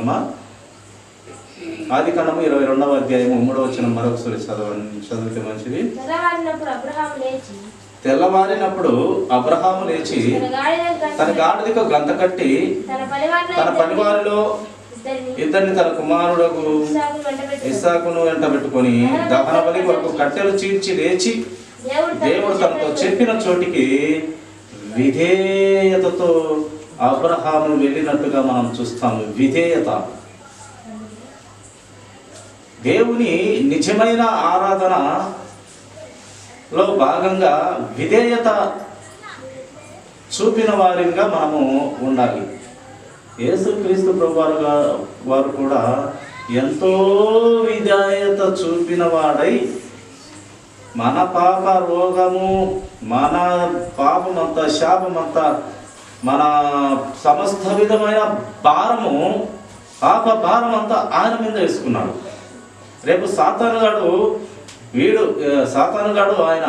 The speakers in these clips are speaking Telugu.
చదువుకుందామా? ఆదికాండము 22వ అధ్యాయము 3వ వచనం మరొకసారి చదివితే మంచిది. తెల్లవారినప్పుడు అబ్రహాము లేచి తన గాడిదకు గంత కట్టి తన పనివారిలో ఇద్దరిని తన కుమారుడకు ఇస్సాకును వెంట పెట్టుకొని దహన బలి కొరకు కట్టెలు చీల్చి లేచి దేవుడు తనతో చెప్పిన చోటికి విధేయతతో అబ్రహాము వెళ్ళినట్టుగా మనం చూస్తాము. విధేయత, దేవుని నిజమైన ఆరాధనలో భాగంగా విధేయత చూపిన వారిగా మనము ఉండాలి. యేసుక్రీస్తు ప్రభువుగా వారు కూడా ఎంతో విధేయత చూపిన వాడై మన పాప రోగము, మన పాపమంతా, శాపమంతా, మన సమస్త విధమైన భారము, పాప భారం అంతా ఆయన మీద వేసుకున్నాడు. రేపు సాతానుగాడు ఆయన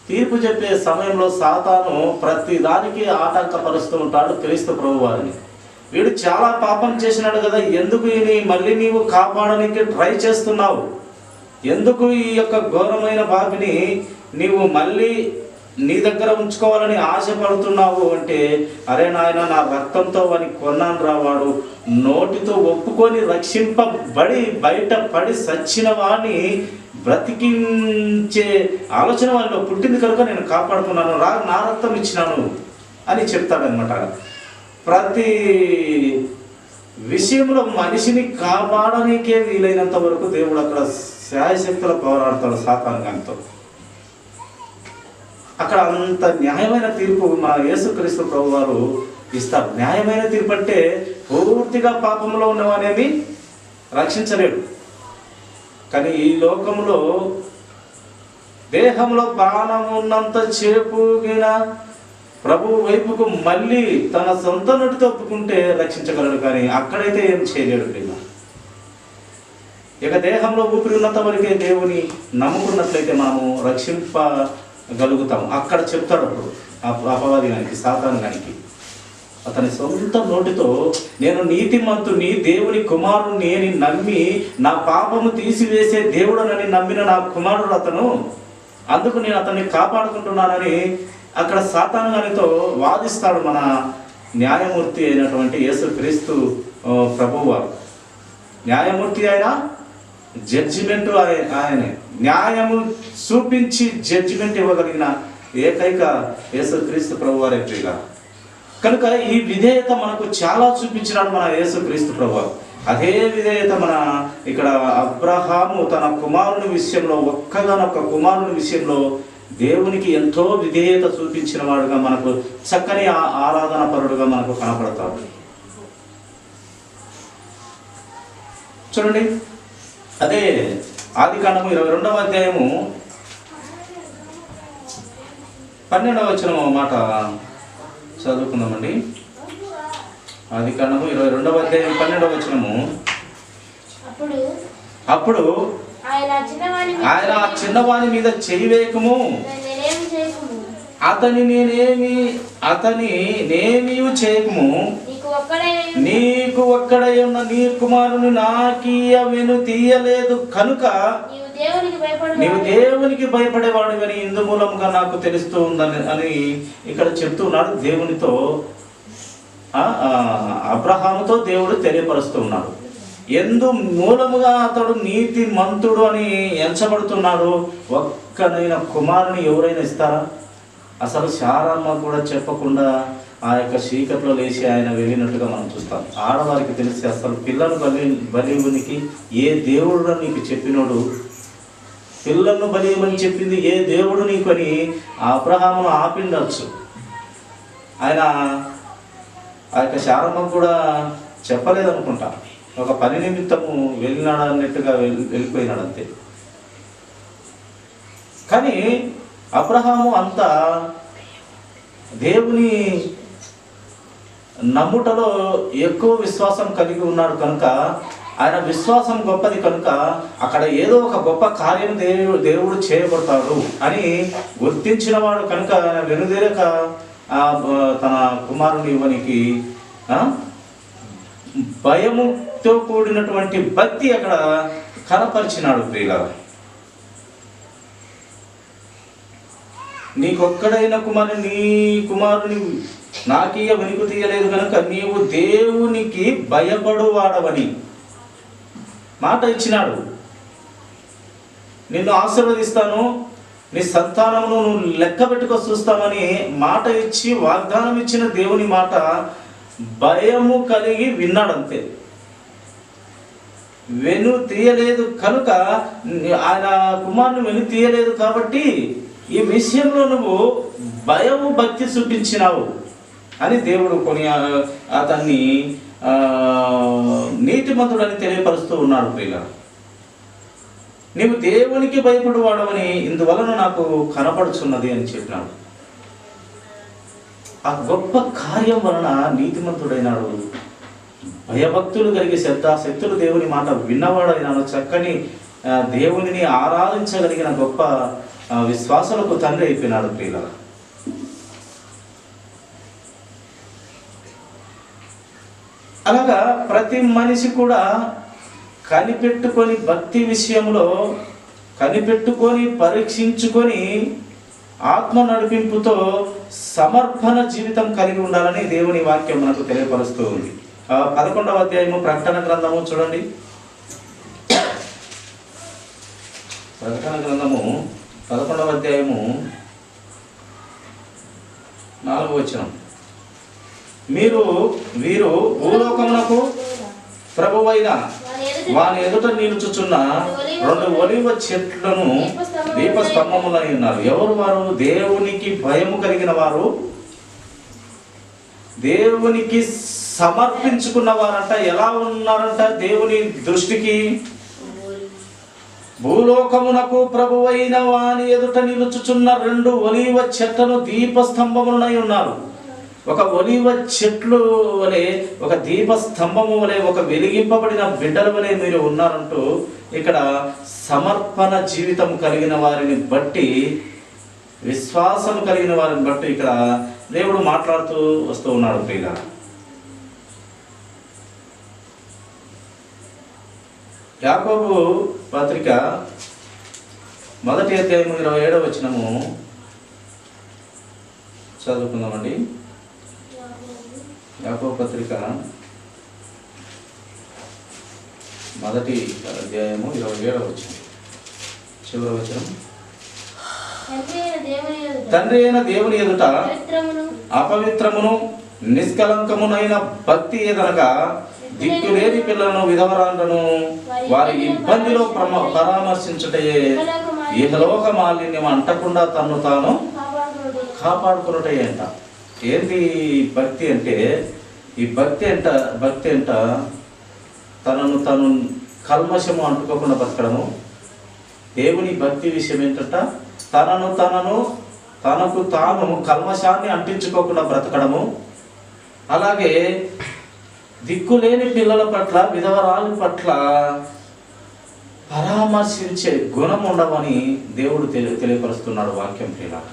తీర్పు చెప్పే సమయంలో సాతాను ప్రతి దానికి ఆటంకపరుస్తూ ఉంటాడు క్రీస్తు ప్రభు వారిని. వీడు చాలా పాపం చేసినాడు కదా, ఎందుకు మళ్ళీ నీవు కాపాడడానికి ట్రై చేస్తున్నావు, ఎందుకు ఈ యొక్క ఘోరమైన పాపిని నీవు మళ్ళీ నీ దగ్గర ఉంచుకోవాలని ఆశపడుతున్నావు అంటే, అరే నాయన, నా రక్తంతో వాని కొన్నాను రా, వాడు నోటితో ఒప్పుకొని రక్షింపబడి బయట పడి సచ్చిన వాడిని బ్రతికించే ఆలోచన వారిలో పుట్టింది కనుక నేను కాపాడుకున్నాను, నా రక్తం ఇచ్చినాను అని చెప్తాడనమాట. ప్రతి విషయంలో మనిషిని కాపాడడానికే వీలైనంత వరకు దేవుడు అక్కడ శాయశక్తులు పోరాడతాడు సాతానుగానితో. అక్కడ అంత న్యాయమైన తీర్పు మన యేసుక్రీస్తు ప్రభు వారు ఇస్తారు. న్యాయమైన తీర్పు అంటే పూర్తిగా పాపంలో ఉన్నవానేమి రక్షించలేడు. కానీ ఈ లోకంలో దేహంలో ప్రాణం ఉన్నంత చేపుగిన ప్రభు వైపుకు మళ్ళీ తన సొంత నోటితో ఒప్పుకుంటే రక్షించగలడు, కానీ అక్కడైతే ఏం చేయలేడు. ఇక దేహంలో ఊపిరి ఉన్నంత వరకే దేవుని నమ్ముకున్నట్లయితే మనము రక్షింపగలుగుతాం. అక్కడ చెప్తాడు అప్పుడు అపవాది గానికి, సాతాను గానికి, అతని సొంత నోటితో నేను నీతిమంతుని, దేవుని కుమారుణ్ణి అని నమ్మి నా పాపము తీసివేసే దేవుడనని నమ్మిన నా కుమారుడు అతను, అందుకు నేను అతన్ని కాపాడుకుంటున్నానని అక్కడ సాతాను గానితో వాదిస్తాడు మన న్యాయమూర్తి అయినటువంటి యేసుక్రీస్తు ప్రభువు వారు. న్యాయమూర్తి ఆయన, జడ్జిమెంటు ఆయనే. న్యాయము చూపించి జడ్జిమెంట్ ఇవ్వగలిగిన ఏకైక యేసుక్రీస్తు ప్రభు వారే ప్రియుల. కనుక ఈ విధేయత మనకు చాలా చూపించినాడు మన యేసుక్రీస్తు ప్రభు. అదే విధేయత మన ఇక్కడ అబ్రహాము తన కుమారుని విషయంలో, ఒక్కగానొక్క కుమారుని విషయంలో దేవునికి ఎంతో విధేయత చూపించిన వాడుగా మనకు చక్కని ఆరాధన పరుడుగా మనకు కనపడతాడు. చూడండి, అదే ఆదికాండము 22వ అధ్యాయము 12వ వచనం మాట చదువుకుందామండి. ఆదికాండము 22వ అధ్యాయం 12వ వచనము. అప్పుడు ఆయన చిన్నవాని మీద చెయ్యి వేయకము, అతని నేమీ చేయకము, నీకు ఒక్కడై ఉన్న నీ కుమారుని నాకియవెను తీయలేదు కనుక నీవు దేవునికి భయపడేవాడు అని ఇందు మూలంగా నాకు తెలుస్తూ ఉందని అని ఇక్కడ చెప్తున్నాడు. దేవునితో, అబ్రహాముతో దేవుడు తెలియపరుస్తూ ఉన్నాడు. ఎందు మూలముగా అతడు నీతి మంతుడు అని ఎంచబడుతున్నాడు. ఒక్కనైనా కుమారుని ఎవరైనా ఇస్తారా? అసలు శారమ్మ కూడా చెప్పకుండా ఆ యొక్క చీకట్లో లేచి ఆయన వెళ్ళినట్టుగా మనం చూస్తాం. ఆడవారికి తెలిసి అసలు పిల్లలు బలివునికి ఏ దేవుడు నీకు చెప్పినోడు, పిల్లలను బలియమని చెప్పింది ఏ దేవుడు నీకు అని అబ్రహామును ఆపిండొచ్చు. ఆయన ఆ యొక్క శారమ్మ కూడా చెప్పలేదనుకుంటా, ఒక పని నిమిత్తము వెళ్ళినాడు అన్నట్టుగా వెళ్ళిపోయినాడు అంతే. కానీ అబ్రహాము అంతా దేవుని నమ్ముటలో ఎక్కువ విశ్వాసం కలిగి ఉన్నాడు కనుక, ఆయన విశ్వాసం గొప్పది కనుక అక్కడ ఏదో ఒక గొప్ప కార్యం దేవుడు చేయబడతాడు అని గుర్తించిన వాడు కనుక వెనుదేరక తన కుమారుని ఇవ్వనికి భయముతో కూడినటువంటి భక్తి అక్కడ కనపరిచినాడు ప్రియులారా. నీకొక్కడైన నీ కుమారుని నాకీయ వెనుక తీయలేదు కనుక నీవు దేవునికి భయపడువాడవని మాట ఇచ్చినాడు. నిన్ను ఆశీర్వదిస్తాను, నీ సంతానమును నువ్వు లెక్క పెట్టుకో చూస్తామని మాట ఇచ్చి వాగ్దానం ఇచ్చిన దేవుని మాట భయము కలిగి విన్నాడంతే. వెను తీయలేదు కనుక, ఆయన కుమారుని వెను తీయలేదు కాబట్టి ఈ విషయంలో నువ్వు భయము భక్తి చూపించినావు అని దేవుడు అతన్ని నీతిమంతుడని తెలియపరుస్తూ ఉన్నాడు ప్రియులారా. నీవు దేవునికి భయపడువాడవని ఇందువలన నాకు కనపడుచున్నది అని చెప్పినాడు. ఆ గొప్ప కార్యం వలన నీతిమంతుడైనాడు. భయభక్తులు కలిగే శక్తులు దేవుని మాట విన్నవాడైనాడు. చక్కని దేవునిని ఆరాధించగలిగిన గొప్ప విశ్వాసులకు తండ్రి అయిపోయినాడు ప్రియులారా. అలాగా ప్రతి మనిషి కూడా కనిపెట్టుకొని భక్తి విషయంలో కనిపెట్టుకొని పరీక్షించుకొని ఆత్మ నడిపింపుతో సమర్పణ జీవితం కలిగి ఉండాలని దేవుని వాక్యం మనకు తెలియపరుస్తూ ఉంది. 11వ అధ్యాయము ప్రకటన గ్రంథము చూడండి. ప్రకటన గ్రంథము 11వ అధ్యాయము 4వ వచనం. వీరు భూలోకమునకు ప్రభువైన వాని ఎదుట నిలుచుచున్న 2 ఒలీవ చెట్లను దీపస్తంభములై ఉన్నారు. ఎవరు వారు? దేవునికి భయము కలిగిన వారు, దేవునికి సమర్పించుకున్న వారంట. ఎలా ఉన్నారంట దేవుని దృష్టికి? భూలోకమునకు ప్రభువైన వాని ఎదుట నిలుచుచున్న 2 ఒలీవ చెట్లను దీపస్తంభములై ఉన్నారు. ఒక ఒలీవ చెట్లు వలె, ఒక దీపస్తంభము వలె, ఒక వెలిగింపబడిన బిడ్డల వలె మీరు ఉన్నారంటూ ఇక్కడ సమర్పణ జీవితం కలిగిన వారిని బట్టి, విశ్వాసం కలిగిన వారిని బట్టి ఇక్కడ దేవుడు మాట్లాడుతూ వస్తూ ఉన్నాడు ప్రియులారా. యాకోబు పత్రిక 1వ అధ్యాయము 27వ వచనము చదువుకుందామండి. యాకోబు పత్రిక 1వ అధ్యాయము 27వ వచనం చివరి వచనం. తండ్రి అయిన దేవుని ఎదుట అపవిత్రమును నిష్కలంకమునైన భక్తి ఏదనగా దిక్కులేని పిల్లలను, విధవరాలను వారి ఇబ్బందిలో పరామర్శించుటయే ఇహలోక మాలిన్యం అంటకుండా తను తాను కాపాడుకున్నటయే అంట. ఏంటి భక్తి అంటే? ఈ భక్తి అంట తనను తను కల్మషము అంటుకోకుండా బతకడము. దేవుని భక్తి విషయం ఏంటంట? తనకు తాను కల్మషాన్ని అంటించుకోకుండా బ్రతకడము. అలాగే దిక్కులేని పిల్లల పట్ల, విధవరాల పట్ల పరామర్శించే గుణం ఉండవని దేవుడు తెలియపరుస్తున్నాడు వాక్యం ప్రియులారా.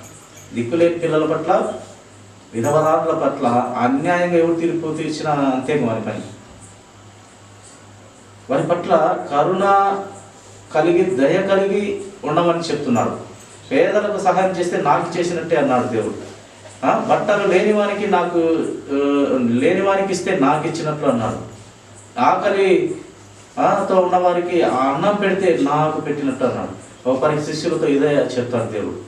దిక్కులేని పిల్లల పట్ల, విధవరాల పట్ల అన్యాయంగా ఎవరు తీర్పు తీర్చినా అంతే వారి పని. వారి పట్ల కరుణ కలిగి, దయ కలిగి ఉండమని చెప్తున్నాడు. పేదలకు సహాయం చేస్తే నాకు చేసినట్టే అన్నాడు దేవుడు. బట్టలు లేనివానికి ఇస్తే నాకు ఇచ్చినట్లు అన్నాడు. ఆకలితో ఉన్నవారికి అన్నం పెడితే నాకు పెట్టినట్టు అన్నాడు. ఒకరికి శిష్యులతో ఇదే చెప్తాడు దేవుడు.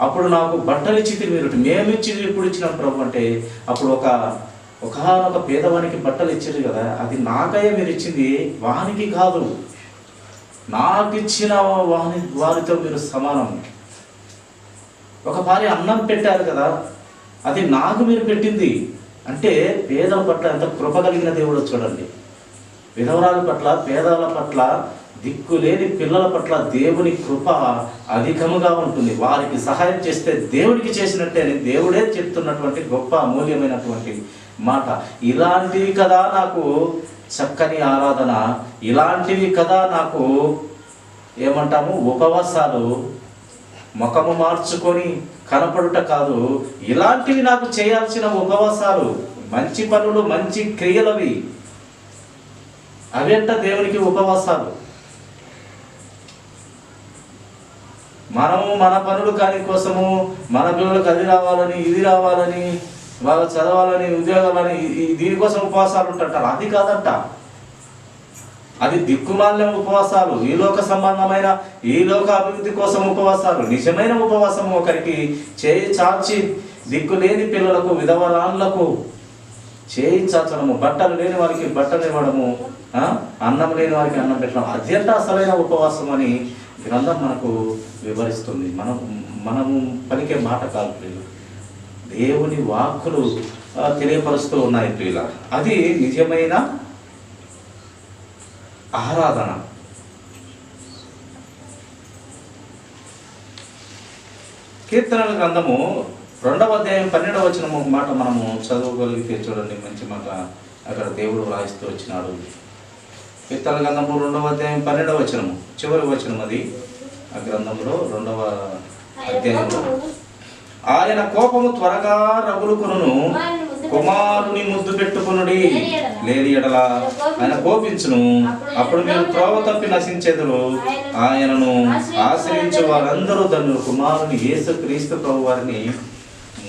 అప్పుడు నాకు బట్టలు ఇచ్చి మీరు మేమిచ్చి ఇప్పుడు ఇచ్చినాం ప్రభు అంటే, అప్పుడు ఒక పేదవానికి బట్టలు ఇచ్చారు కదా, అది నాకయ్యే మీరు ఇచ్చింది, వానికి కాదు, నాకు ఇచ్చిన వారితో మీరు సమానం. ఒక భార్య అన్నం పెట్టారు కదా, అది నాకు మీరు పెట్టింది అంటే పేదల పట్ల ఎంత కృప కలిగిన దేవుడు చూడండి. విధవరాల పట్ల, పేదల పట్ల, దిక్కులేని పిల్లల పట్ల దేవుని కృప అధికముగా ఉంటుంది. వారికి సహాయం చేస్తే దేవుడికి చేసినట్టే అని దేవుడే చెప్తున్నటువంటి గొప్ప అమూల్యమైనటువంటి మాట. ఇలాంటివి కదా నాకు చక్కని ఆరాధన, ఇలాంటివి కదా నాకు ఏమంటాము ఉపవాసాలు, ముఖము మార్చుకొని కనపడుట కాదు, ఇలాంటివి నాకు చేయాల్సిన ఉపవాసాలు, మంచి పనులు, మంచి క్రియలవి. అవేంట దేవునికి ఉపవాసాలు. మనము మన పనులు కాని కోసము, మన పిల్లలకు అది రావాలని, ఇది రావాలని, వాళ్ళు చదవాలని, ఉద్యోగాలని, దీనికోసం ఉపవాసాలు ఉంటుంటారు. అది కాదంట. అది దిక్కుమాలిన ఉపవాసాలు, ఈ లోక సంబంధమైన, ఈ లోక అభివృద్ధి కోసం ఉపవాసాలు. నిజమైన ఉపవాసం ఒకరికి చేయి చాచి దిక్కు లేని పిల్లలకు, విధవరాళ్లకు చేయి చాచడము, బట్టలు లేని వారికి బట్టలు ఇవ్వడము, అన్నం లేని వారికి అన్నం పెట్టడం, అదంట అసలైన ఉపవాసం అని గ్రంథం మనకు వివరిస్తుంది. మనము పలికే మాట కాదు ప్రియులు, దేవుని వాక్కులు తెలియపరుస్తూ ఉన్నాయి ప్రియుల. అది నిజమైన ఆరాధన. కీర్తనల గ్రంథము 2వ అధ్యాయం 12వ వచనం ఒక మాట మనము చదవగలిగితే చూడండి, మంచి మాట అక్కడ దేవుడు రాయిస్తూ వచ్చినాడు. కీర్తనల గ్రంథము 2వ అధ్యాయం 12వ వచనము, చివరి వచనం అది ఆ గ్రంథంలో 2వ అధ్యాయంలో. ఆయన కోపము త్వరగా రగులుకొనును, కుమారుని ముద్దు పెట్టుకునుడి, లేని ఎడల ఆయన కోపించును, అప్పుడు మీరు త్రోవ తప్పి నశించెదరు. ఆయనను ఆశ్రయించే వారందరూ ధన్యులు. కుమారుని యేసుక్రీస్తు ప్రభు వారిని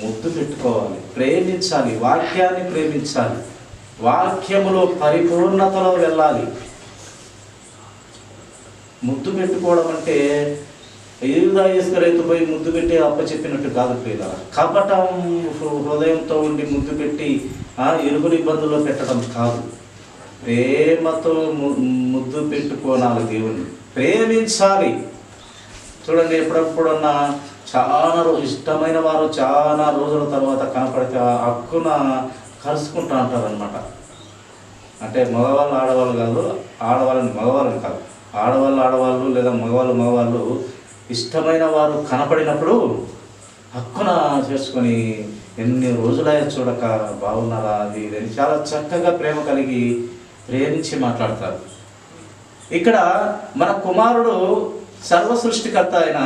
ముద్దు పెట్టుకోవాలి, ప్రేమించాలి, వాక్యాన్ని ప్రేమించాలి, వాక్యములో పరిపూర్ణతలో వెళ్ళాలి. ముద్దు పెట్టుకోవడం అంటే యూదా ఇస్కరియోతు పోయి ముద్దు పెట్టి అప్పచెప్పినట్టు కాదు ప్రియుల. కపటం హృదయంతో ఉండి ముద్దు పెట్టి ఇరుగురు ఇబ్బందుల్లో పెట్టడం కాదు. ప్రేమతో ముద్దు పెట్టుకోనాలి, దేవుణ్ణి ప్రేమించాలి. చూడండి, ఎప్పుడప్పుడన్నా చాలా ఇష్టమైన వారు చాలా రోజుల తర్వాత కనపడితే హక్కున కలుసుకుంటూ ఉంటారు అనమాట. అంటే మగవాళ్ళు ఆడవాళ్ళు కాదు, ఆడవాళ్ళని మగవాళ్ళని కాదు, ఆడవాళ్ళు లేదా మగవాళ్ళు ఇష్టమైన వారు కనపడినప్పుడు హక్కున చేసుకొని ఎన్ని రోజులయ్యా చూడక బాగున్నారా అది ఇది చాలా చక్కగా ప్రేమ కలిగి ప్రేమించి మాట్లాడతారు. ఇక్కడ మన కుమారుడు సర్వ సృష్టికర్త అయిన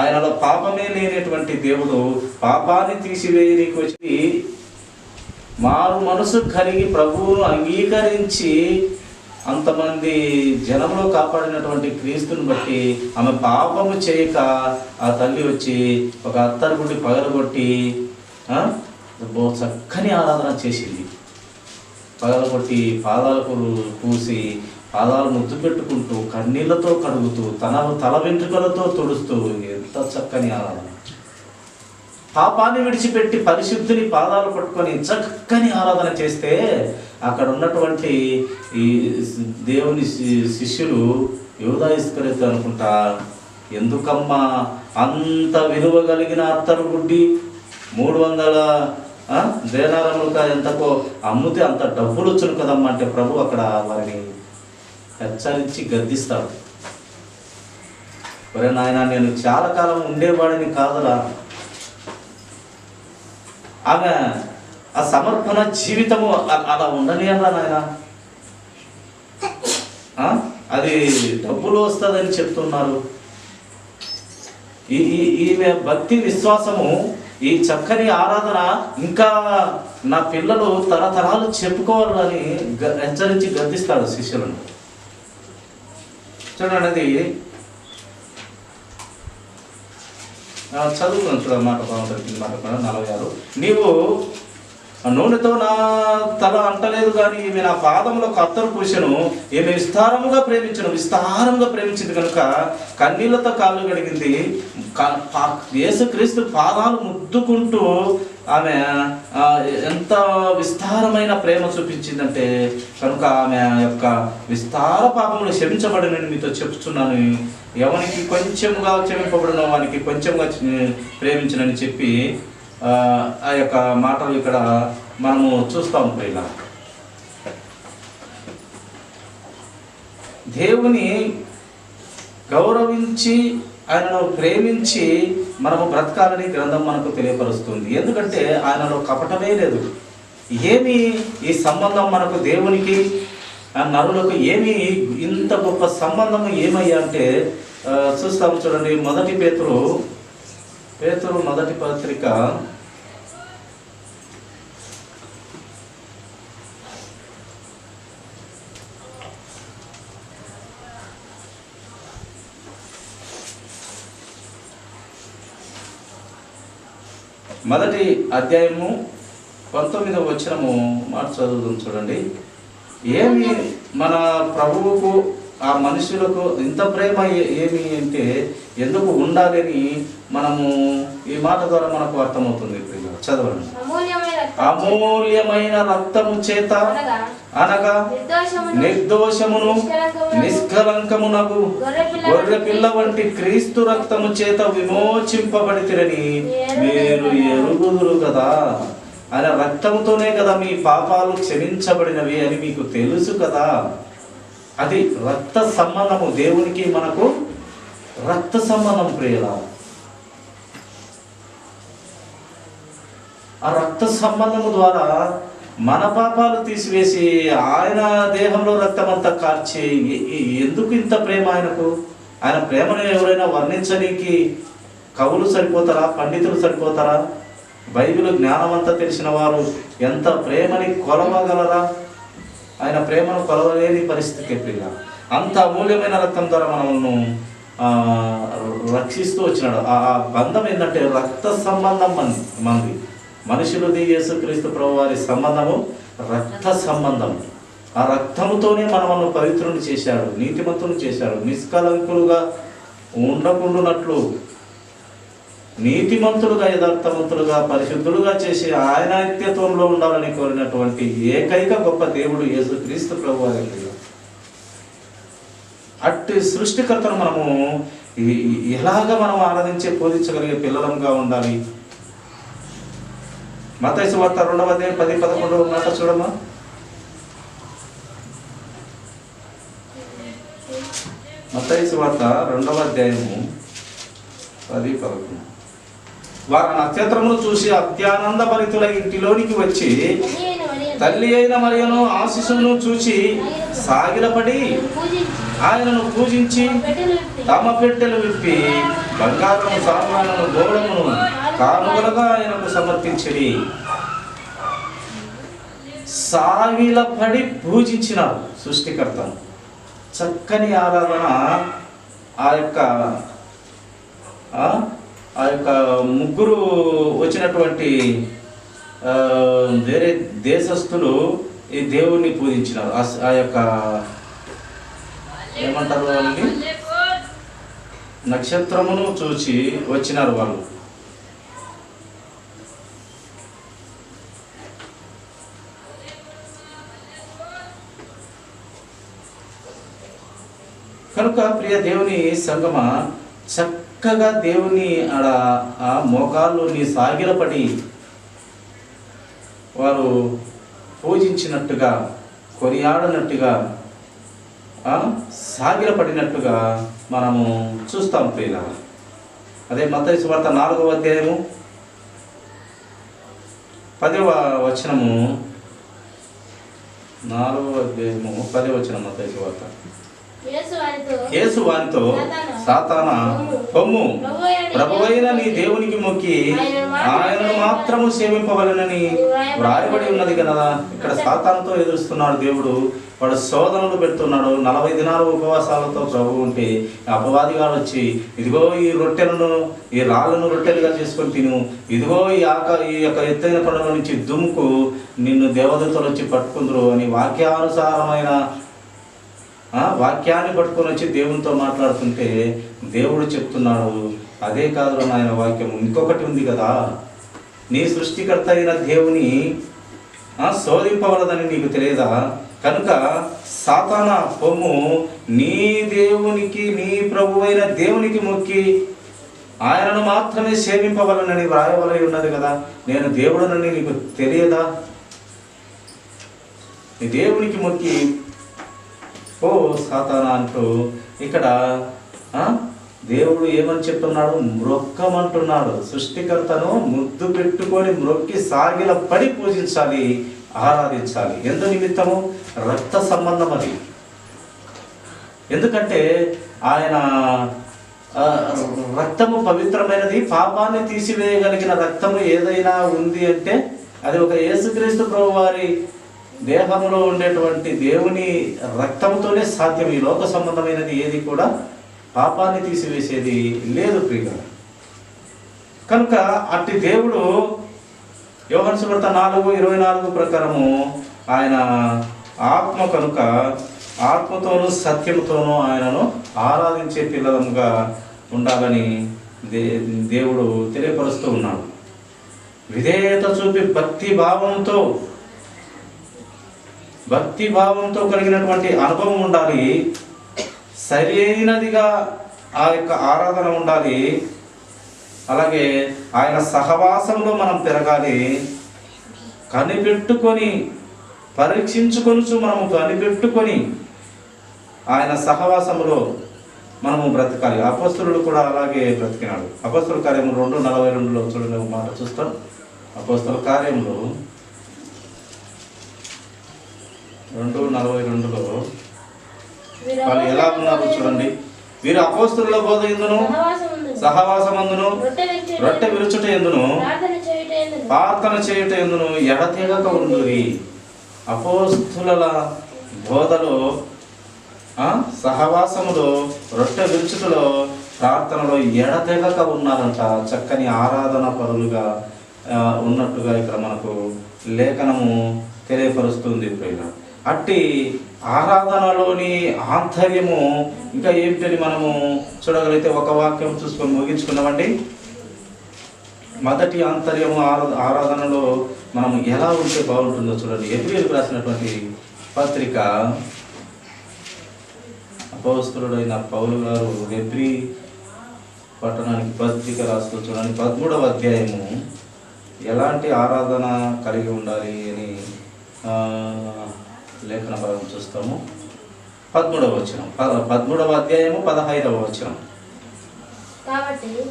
ఆయనలో పాపమే లేనటువంటి దేవుడు పాపాన్ని తీసివేయడానికి వచ్చి మారు మనసు కలిగి ప్రభువును అంగీకరించి అంతమంది జనంలో కాపాడినటువంటి క్రీస్తుని బట్టి ఆమె పాపము చేయక ఆ తల్లి వచ్చి ఒక అత్తరుగుడి పగలగొట్టి చక్కని ఆరాధన చేసింది. పగలగొట్టి పాదాలకు పూసి పాదాలు ముద్దు పెట్టుకుంటూ కన్నీళ్లతో కడుగుతూ తల వెంట్రుకలతో తుడుస్తూ ఎంత చక్కని ఆరాధన. పాపాన్ని విడిచిపెట్టి పరిశుద్ధిని పాదాలు పట్టుకొని చక్కని ఆరాధన చేస్తే అక్కడ ఉన్నటువంటి ఈ దేవుని శిష్యులు యూదా ఇస్కరియోతు అనుకుంటా, ఎందుకమ్మా అంత విలువ కలిగిన అత్తరుగుడ్డి 300 దేనారములుగా ఎంతకో అమ్ముతే అంత డబ్బులు వచ్చును కదమ్మా అంటే ప్రభు అక్కడ వారిని హెచ్చరించి గద్దిస్తాడు. ఒరే నాయన, నేను చాలా కాలం ఉండేవాడిని కాదురా. ఆమె ఆ సమర్పణ జీవితము అలా ఉండని అలా నాయన, అది డబ్బులు వస్తుందని చెప్తున్నారు. ఈమె భక్తి విశ్వాసము, ఈ చక్కని ఆరాధన ఇంకా నా పిల్లలు తరతరాలు చెప్పుకోవాలని హెచ్చరించి గద్దిస్తాడు శిష్యులను. చూడండి, అది చదువుకున్నాను చూడ మాట బాగుంటుంది. మాట 46, నీవు నూనెతో నా తల అంటలేదు కానీ ఈమె నా పాదంలో అత్తరు పూసెను, ఈమె విస్తారముగా ప్రేమించింది కనుక కన్నీళ్లతో కాళ్ళు కడిగింది. యేసుక్రీస్తు పాదాలు ముద్దుకుంటూ ఆమె ఎంత విస్తారమైన ప్రేమ చూపించిందంటే కనుక ఆమె యొక్క విస్తార పాపములు క్షమించబడినని మీతో చెప్తున్నాను. ఎవరికి కొంచెముగా క్షమింపబడిన వానికి కొంచెంగా ప్రేమించనని చెప్పి ఆ యొక్క మాటలు ఇక్కడ మనము చూస్తాము. ప్రియుల, దేవుని గౌరవించి ఆయనను ప్రేమించి మనము బ్రతకాలని గ్రంథం మనకు తెలియపరుస్తుంది. ఎందుకంటే ఆయనలో కపటమే లేదు. ఏమి ఈ సంబంధం మనకు దేవునికి నరులకు ఏమి ఇంత గొప్ప సంబంధము ఏమయ్యా అంటే చూస్తాము. చూడండి, పేతురు మొదటి పత్రిక 1 మొదటి అధ్యాయము 19వ వచనము మాట చదువుదాం చూడండి. ఏమి మన ప్రభువుకు ఆ మనుషులకు ఇంత ప్రేమ ఏమి అంటే ఎందుకు ఉండాలని మనము ఈ మాట ద్వారా మనకు అర్థమవుతుంది. చదవండి. అమూల్యమైన రక్తము చేత అనగా నిర్దోషమును నిష్కలంకమునకు గొర్రె పిల్ల వంటి క్రీస్తు రక్తము చేత విమోచింపబడితిరని మీరు ఎరుగుదురు కదా. ఆయన రక్తంతోనే కదా మీ పాపాలు క్షమించబడినవి అని మీకు తెలుసు కదా. అది రక్త సంబంధము, దేవునికి మనకు రక్త సంబంధం ప్రియులా. ఆ రక్త సంబంధము ద్వారా మన పాపాలు తీసివేసి ఆయన దేహంలో రక్తమంతా కార్చి ఎందుకు ఇంత ప్రేమ ఆయనకు? ఆయన ప్రేమను ఎవరైనా వర్ణించడానికి కవులు సరిపోతారా? పండితులు సరిపోతారా? బైబిల్ జ్ఞానమంతా తెలిసిన వారు ఎంత ప్రేమని కొలవగలరా? ఆయన ప్రేమను కొలవలేని పరిస్థితి ప్రియ. అంత అమూల్యమైన రక్తం ద్వారా మనల్ని రక్షిస్తూ వచ్చినాడు. ఆ బంధం ఏంటంటే రక్త సంబంధం మంది మనుషులది. యేసుక్రీస్తు ప్రభు వారి సంబంధము రక్త సంబంధం. ఆ రక్తముతోనే మనల్ని పవిత్రుని చేశాడు, నీతిమంతుని చేశాడు. నిష్కలంకులుగా ఉండకుండానట్లు నీతిమంతులుగా, యథార్థవంతులుగా, పరిశుద్ధులుగా చేసి ఆయన నిత్యత్వంలో ఉండాలని కోరినటువంటి ఏకైక గొప్ప దేవుడు యేసుక్రీస్తు ప్రభు వారి. అట్టి సృష్టికర్తను మనము ఎలాగ మనం ఆరాధించే పూజించగలిగే పిల్లలంగా ఉండాలి. మత్తయి సువార్త 2వ అధ్యాయం 10-11 మాట చూడమ్మా. మత్తయి సువార్త 2వ అధ్యాయము 10-11. వారు నక్షత్రమును చూసి అత్యానంద భరితుల ఇంటిలోనికి వచ్చి తల్లి అయిన మరియను ఆశీస్సులను చూచి సాగిలపడి ఆయనను పూజించి తమ పెట్టెలు విప్పి బంగారము, సామాను, గోళమును కానుకలుగా ఆయనకు సమర్పించిరి. సాగిలపడి పూజించినారు సృష్టికర్తను. చక్కని ఆరాధన. ఆ యొక్క ముగ్గురు వచ్చినటువంటి వేరే దేశస్థులు ఈ దేవుణ్ణి పూజించినారు. ఆ యొక్క ఏమంటారు వాళ్ళని, నక్షత్రమును చూచి వచ్చినారు వాళ్ళు. కనుక ప్రియ దేవుని సంగమా, చక్కగా దేవుని ఆడ ఆ మోకాల్లోని సాగిలపడి వారు పూజించినట్టుగా, కొనియాడనట్టుగా, సాగిలపడినట్టుగా మనము చూస్తాం ప్రియుల. అదే మత్తయి సువార్త 4వ అధ్యాయము 10వ వచనము. 4వ అధ్యాయము 10వ వచనం మత్తయి సువార్త. యేసు వానితో, సాతానా పొమ్ము, ప్రభువైన నీ దేవునికి మొక్కి ఆయనను మాత్రము సేవింపవలెనని వ్రాయబడి ఉన్నది కదా. ఇక్కడ సాతానుతో ఎదురుస్తున్నాడు దేవుడు. వాడు శోధనలు పెడుతున్నాడు. 40 దినాలు ఉపవాసాలతో ప్రభు ఉంటే అపవాదిగా వచ్చి, ఇదిగో ఈ రొట్టెలను, ఈ రాళ్ళను రొట్టెలుగా చేసుకొని తిను, ఇదిగో ఈ యొక్క ఎత్తైన కొండల నుంచి దుమ్ముకు, నిన్ను దేవదూతలు వచ్చి పట్టుకుందరు అని వాక్యానుసారమైన వాక్యాన్ని పట్టుకొని వచ్చి దేవునితో మాట్లాడుతుంటే దేవుడు చెప్తున్నాడు, అదే కాదు నాయన వాక్యం ఇంకొకటి ఉంది కదా. నీ సృష్టికర్త అయిన దేవుని శోధింపవలదని నీకు తెలియదా? కనుక సాతానా పొమ్ము, నీ దేవునికి, నీ ప్రభువైన దేవునికి మొక్కి ఆయనను మాత్రమే సేవింపవలనని వ్రాయవలై ఉన్నది కదా. నేను దేవుడునని నీకు తెలియదా? నీ దేవునికి మొక్కి ఓ సాతానా అంటూ ఇక్కడ దేవుడు ఏమని చెప్తున్నాడు? మ్రొక్కమంటున్నాడు. సృష్టికర్తను ముద్దు పెట్టుకొని మ్రొక్కి సాగిల పడి పూజించాలి, ఆరాధించాలి. ఎందు నిమిత్తము? రక్త సంబంధం అది. ఎందుకంటే ఆయన రక్తము పవిత్రమైనది. పాపాన్ని తీసివేయగలిగిన రక్తము ఏదైనా ఉంది అంటే అది ఒక యేసుక్రీస్తు ప్రభు వారి దేహంలో ఉండేటువంటి దేవుని రక్తంతోనే సాధ్యం. ఈ లోక సంబంధమైనది ఏది కూడా పాపాన్ని తీసివేసేది లేదు ప్రియ. కనుక అట్టి దేవుడు యోహాను సువార్త 4:24 ప్రకారము ఆయన ఆత్మ కనుక ఆత్మతోనూ సత్యముతోనూ ఆయనను ఆరాధించే పిల్లలముగా ఉండాలని దేవుడు తెలియపరుస్తూ ఉన్నాడు. విధేయత చూపి భక్తి భావంతో కలిగినటువంటి అనుభవం ఉండాలి. సరైనదిగా ఆ యొక్క ఆరాధన ఉండాలి. అలాగే ఆయన సహవాసంలో మనం పెరగాలి. కనిపెట్టుకొని పరీక్షించుకొనుచు మనము కనిపెట్టుకొని ఆయన సహవాసంలో మనము బ్రతకాలి. అపోస్తలుడు కూడా అలాగే బ్రతికినాడు. అపోస్తల కార్యము 2:42 చూడండి, ఒక మాట చూస్తాం. అపోస్తల కార్యములు 2:42 వాళ్ళు ఎలా ఉన్నారు చూడండి. వీరు అపోస్తలుల బోధ ఎందును సహవాసమందును రొట్టె విరుచుట ఎందును ప్రార్థన చేయుట ఎందును ఎడతెగక ఉండురి. అపోస్తలుల బోధలో, సహవాసములో, రొట్టె విరుచుటలో, ప్రార్థనలో ఎడతెగక ఉన్నారంట. చక్కని ఆరాధన పరులుగా ఉన్నట్టుగా ఇక్కడ మనకు లేఖనము తెలియపరుస్తుంది. అట్టి ఆరాధనలోని ఆంతర్యము ఇంకా ఏమిటని మనము చూడగలిగితే ఒక వాక్యం చూసుకొని ముగించుకున్నామండి. మొదటి ఆంతర్యము ఆరాధనలో మనం ఎలా ఉంటే బాగుంటుందో చూడండి. హెబ్రీయులకు రాసినటువంటి పత్రిక అపోస్తలుడైన పౌలు గారు హెబ్రీ పట్టణానికి పత్రిక రాస్తూ చూడండి, 13వ అధ్యాయము ఎలాంటి ఆరాధన కలిగి ఉండాలి అని లేఖన భాగం చూస్తాము. 13వ వచనం, 13వ అధ్యాయము 15వ వచనం.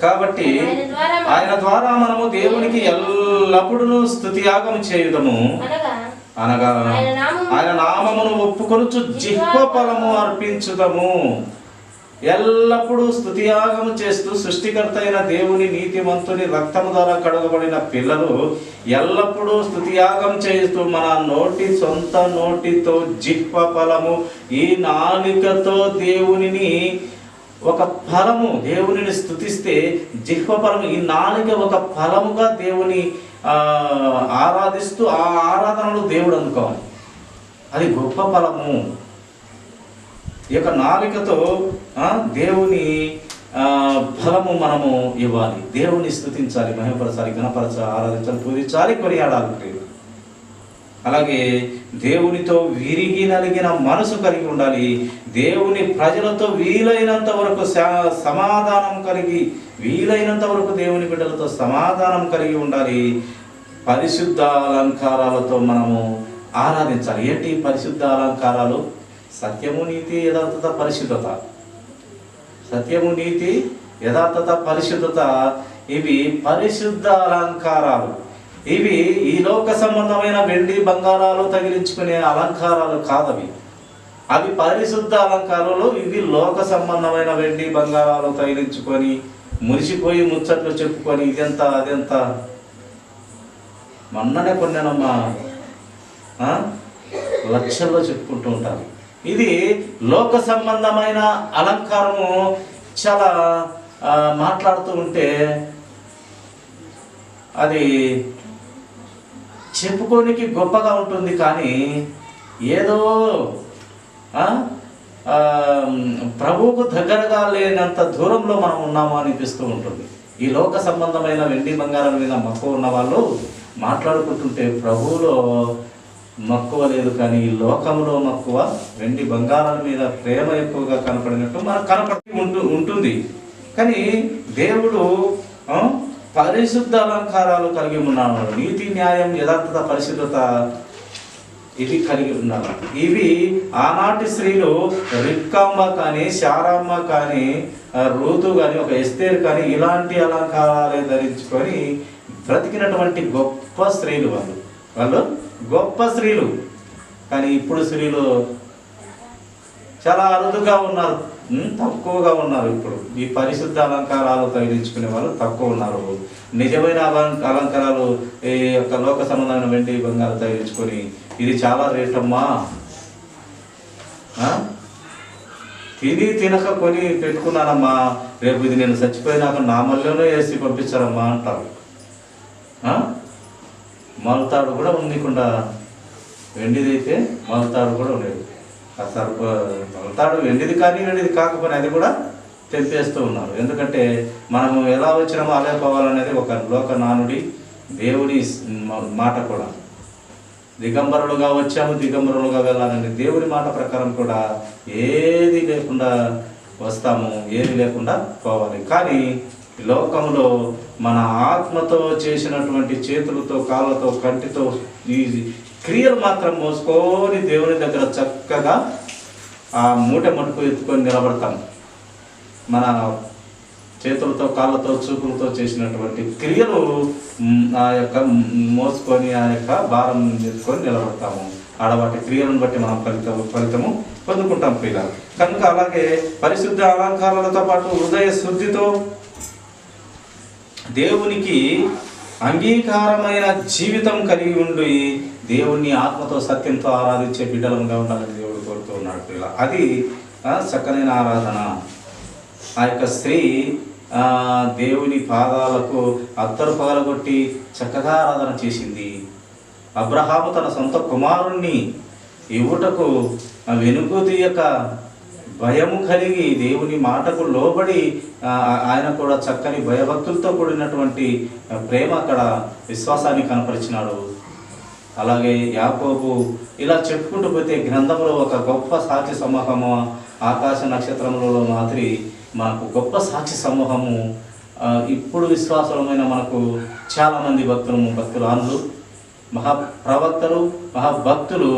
కాబట్టి ఆయన ద్వారా మనము దేవునికి ఎల్లప్పుడూ స్తుతియాగం చేయుదము, అనగా ఆయన నామమును ఒప్పుకొనుచు జిహ్వ ఫలము అర్పించుదము. ఎల్లప్పుడూ స్తుతియాగము చేస్తూ సృష్టికర్త అయిన దేవుని నీతిమంతుని రక్తము ద్వారా కడగబడిన పిల్లలు ఎల్లప్పుడూ స్తుతియాగం చేస్తూ మన సొంత నోటితో జిహ్వ ఫలము, ఈ నాలుకతో దేవునిని ఒక ఫలము, దేవునిని స్తుతిస్తే జిహ్వ ఫలము, ఈ నాలుక ఒక ఫలముగా దేవుని ఆరాధిస్తూ ఆ ఆరాధనలు దేవుడు అనుకోవాలి. అది గొప్ప ఫలము. ఈ యొక్క నాలుకతో దేవుని ఫలము మనము ఇవ్వాలి. దేవుని స్తుతించాలి, మహిమపరచాలి, ఘనపరచాలి, ఆరాధించాలి, పూజించాలి, కొనియాడాలి. అలాగే దేవునితో విరిగి నలిగిన మనసు కలిగి ఉండాలి. దేవుని ప్రజలతో వీలైనంత వరకు సమాధానం కలిగి, వీలైనంత వరకు దేవుని బిడ్డలతో సమాధానం కలిగి ఉండాలి. పరిశుద్ధ అలంకారాలతో మనము ఆరాధించాలి. ఏంటి పరిశుద్ధ అలంకారాలు? సత్యము, నీతి, యథార్థత, పరిశుద్ధత. సత్యము, నీతి, యథార్థత, పరిశుద్ధత, ఇవి పరిశుద్ధ అలంకారాలు. ఇవి ఈ లోక సంబంధమైన వెండి బంగారాలు తగిలించుకునే అలంకారాలు కాదవి. అవి పరిశుద్ధ అలంకారాలు. ఇవి లోక సంబంధమైన వెండి బంగారాలు తగిలించుకొని మురిసిపోయి ముచ్చట్లు చెప్పుకొని ఇదెంత అదెంత, మొన్ననే కొన్నానమ్మా, లక్షల్లో చెప్పుకుంటూ ఉంటారు. ఇది లోక సంబంధమైన అలంకారము. చాలా మాట్లాడుతూ ఉంటే అది చెప్పుకోనికి గొప్పగా ఉంటుంది, కానీ ఏదో ప్రభువుకు దగ్గరగా లేనంత దూరంలో మనం ఉన్నాము అనిపిస్తూ ఉంటుంది. ఈ లోక సంబంధమైన వెండి బంగారం మీద మక్కువ ఉన్న వాళ్ళు మాట్లాడుకుంటుంటే ప్రభువులో మక్కువ లేదు, కానీ ఈ లోకంలో మక్కువ, వెండి బంగారాల మీద ప్రేమ ఎక్కువగా కనపడినట్టు మనకు కనపడి ఉంటుంది. కానీ దేవుడు పరిశుద్ధ అలంకారాలు కలిగి ఉన్నాడు. నీతి, న్యాయం, యథార్థత, పరిశుద్ధత ఇది కలిగి ఉన్నారు. ఇవి ఆనాటి స్త్రీలు రిక్కామ్మ కానీ, శారమ్మ కానీ, రూతు కానీ, ఒక ఎస్తేర్ కానీ ఇలాంటి అలంకారాలే ధరించుకొని బ్రతికినటువంటి గొప్ప స్త్రీలు వాళ్ళు గొప్ప స్త్రీలు. కానీ ఇప్పుడు స్త్రీలు చాలా అరుదుగా ఉన్నారు, తక్కువగా ఉన్నారు. ఇప్పుడు ఈ పరిశుద్ధ అలంకారాలు తగిలించుకునే వాళ్ళు తక్కువ ఉన్నారు. నిజమైన అలంకారాలు ఈ యొక్క లోక సంబంధమైన వెండి బంగారు తగిలించుకొని ఇది చాలా రేటమ్మా, తిని తినక కొని పెట్టుకున్నానమ్మా, రేపు ఇది నేను చచ్చిపోయినాక నా మళ్ళీనే వేసి పంపించారమ్మా అంటారు. మొలతాడు కూడా ఉండకుండా, వెండిదైతే మొలతాడు కూడా ఉండేది. ఆ సర్ప మొలతాడు వెండిది కానీ వెండిది కాకపోయినా అది కూడా తెంపేస్తూ ఉన్నారు. ఎందుకంటే మనము ఎలా వచ్చినామో అలా పోవాలనేది ఒక లోక నానుడి, దేవుని మాట కూడా. దిగంబరులుగా వచ్చాము, దిగంబరులుగా వెళ్ళాలని దేవుని మాట ప్రకారం కూడా ఏది లేకుండా వస్తాము, ఏది లేకుండా పోవాలి. కానీ లోకంలో మన ఆత్మతో చేసినటువంటి చేతులతో, కాళ్ళతో, కంటితో ఈ క్రియలు మాత్రం మోసుకొని దేవుని దగ్గర చక్కగా ఆ మూట మటుకు ఎత్తుకొని నిలబడతాం. మన చేతులతో, కాళ్ళతో, చూపులతో చేసినటువంటి క్రియలు ఆ యొక్క మోసుకొని ఆ యొక్క భారం ఎత్తుకొని నిలబడతాము. ఆడవాటి క్రియలను బట్టి మనం ఫలితము పొందుకుంటాం పిల్లలు. కనుక అలాగే పరిశుద్ధ అలంకారాలతో పాటు హృదయ శుద్ధితో దేవునికి అంగీకారమైన జీవితం కలిగి ఉండి దేవుణ్ణి ఆత్మతో, సత్యంతో ఆరాధించే బిడ్డలంగా ఉండాలని దేవుడు కోరుతూ ఉన్నాడు పిల్లలు. అది చక్కనైన ఆరాధన. ఆ యొక్క స్త్రీ దేవుని పాదాలకు అత్తరు పగలగొట్టి చక్కగా ఆరాధన చేసింది. అబ్రహాము తన సొంత కుమారుణ్ణి ఇవ్వుటకు వెనుక తీయక భయము కలిగి దేవుని మాటకు లోబడి ఆయన కూడా చక్కని భయభక్తులతో కూడినటువంటి ప్రేమ అక్కడ విశ్వాసాన్ని కనపరిచినాడు. అలాగే యాకోబు, ఇలా చెప్పుకుంటూ పోతే గ్రంథంలో ఒక గొప్ప సాక్షి సమూహము, ఆకాశ నక్షత్రములలో మాదిరి మనకు గొప్ప సాక్షి సమూహము ఇప్పుడు విశ్వాసమైన మనకు చాలామంది భక్తులు, మహాప్రవక్తలు, మహాభక్తులు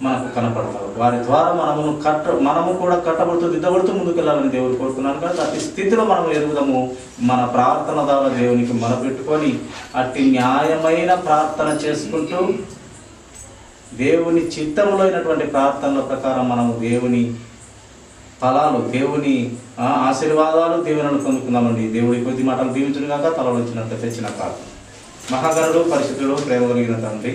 మనకు కనపడతారు. వారి ద్వారా మనము కూడా కట్టబడుతూ, దిద్దబడుతూ ముందుకు వెళ్ళాలని దేవుడు కోరుతున్నాను. కానీ అట్టి స్థితిలో మనం ఎదుగుదాము. మన ప్రార్థన ద్వారా దేవునికి మొరపెట్టుకొని అట్టి న్యాయమైన ప్రార్థన చేసుకుంటూ దేవుని చిత్తంలో అయినటువంటి ప్రార్థనల ప్రకారం మనము దేవుని ఫలాలు, దేవుని ఆశీర్వాదాలు, దీవెనలు పొందుకుందామండి. దేవుడి కొద్ది మాటలు దీవించును గాక. తల వచ్చినట్టు తెచ్చిన ప్రార్థన. మహాగణుడు, పరిశుద్ధుడు, ప్రేమ కలిగిన తండ్రి,